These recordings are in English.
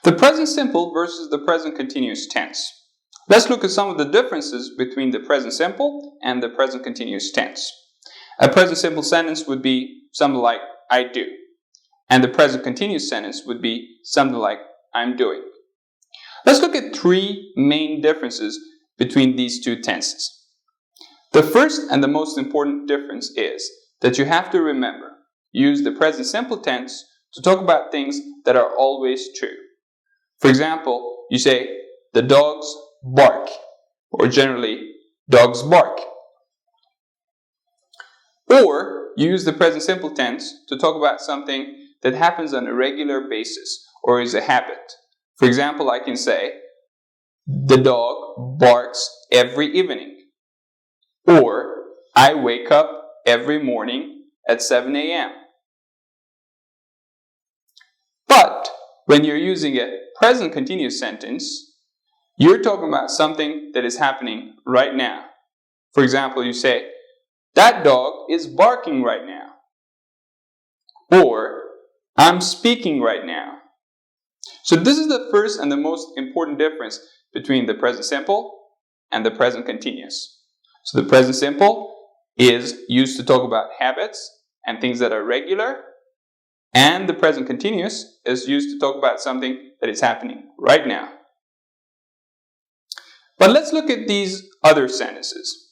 The present simple versus the present continuous tense. Let's look at some of the differences between the present simple and the present continuous tense. A present simple sentence would be something like I do, and the present continuous sentence would be something like I'm doing. Let's look at three main differences between these two tenses. The first and the most important difference is that you have to remember, use the present simple tense to talk about things that are always true. For example, you say, the dogs bark, or generally, dogs bark. Or you use the present simple tense to talk about something that happens on a regular basis or is a habit. For example, I can say, the dog barks every evening. Or, I wake up every morning at 7 a.m. But when you're using a present continuous sentence, you're talking about something that is happening right now. For example, you say, that dog is barking right now. Or, I'm speaking right now. So this is the first and the most important difference between the present simple and the present continuous. So the present simple is used to talk about habits and things that are regular, and the present continuous is used to talk about something that is happening right now. But let's look at these other sentences,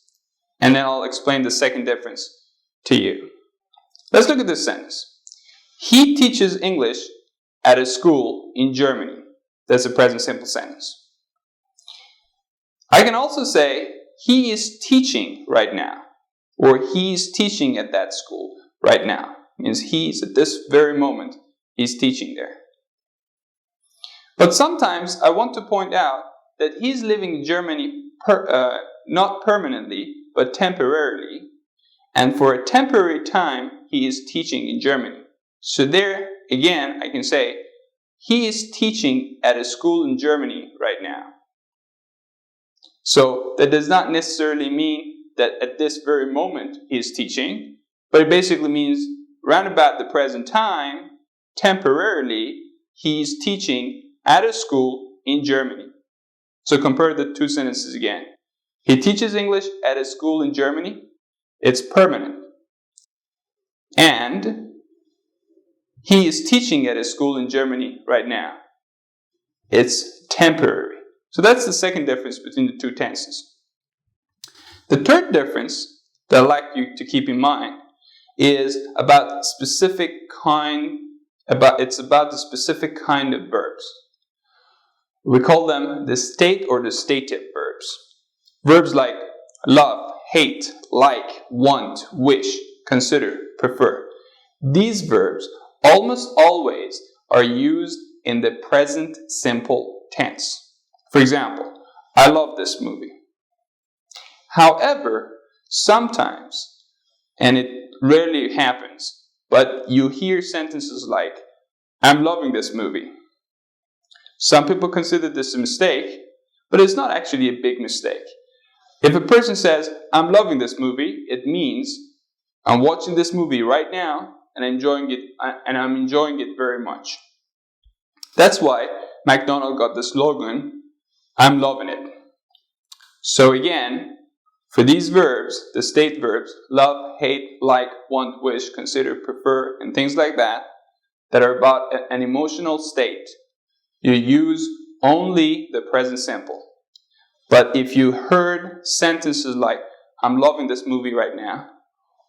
and then I'll explain the second difference to you. Let's look at this sentence. He teaches English at a school in Germany. That's a present simple sentence. I can also say, he is teaching right now, or he's teaching at that school right now. It means he's at this very moment, he's teaching there. But sometimes I want to point out that he's living in Germany not permanently, but temporarily. And for a temporary time, he is teaching in Germany. So there, again, I can say, he is teaching at a school in Germany right now. So that does not necessarily mean that at this very moment he is teaching, but it basically means round about the present time, temporarily, he's teaching at a school in Germany. So compare the two sentences again. He teaches English at a school in Germany. It's permanent. And he is teaching at a school in Germany right now. It's temporary. So that's the second difference between the two tenses. The third difference that I'd like you to keep in mind is about the specific kind of verbs. We call them the state or the stative verbs. Verbs like love, hate, like, want, wish, consider, prefer. These verbs almost always are used in the present simple tense. For example, I love this movie. However, sometimes, and it rarely happens, but you hear sentences like, I'm loving this movie. Some people consider this a mistake, but it's not actually a big mistake. If a person says, I'm loving this movie, it means I'm watching this movie right now and I'm enjoying it very much. That's why McDonald's got the slogan, I'm loving it. So again, for these verbs, the state verbs, love, hate, like, want, wish, consider, prefer, and things like that are about an emotional state, you use only the present simple. But if you heard sentences like, I'm loving this movie right now,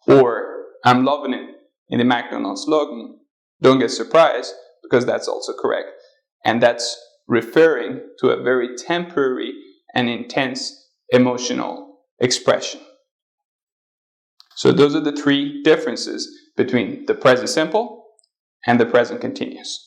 or I'm loving it in the McDonald's slogan, don't get surprised, because that's also correct. And that's referring to a very temporary and intense emotional expression. So those are the three differences between the present simple and the present continuous.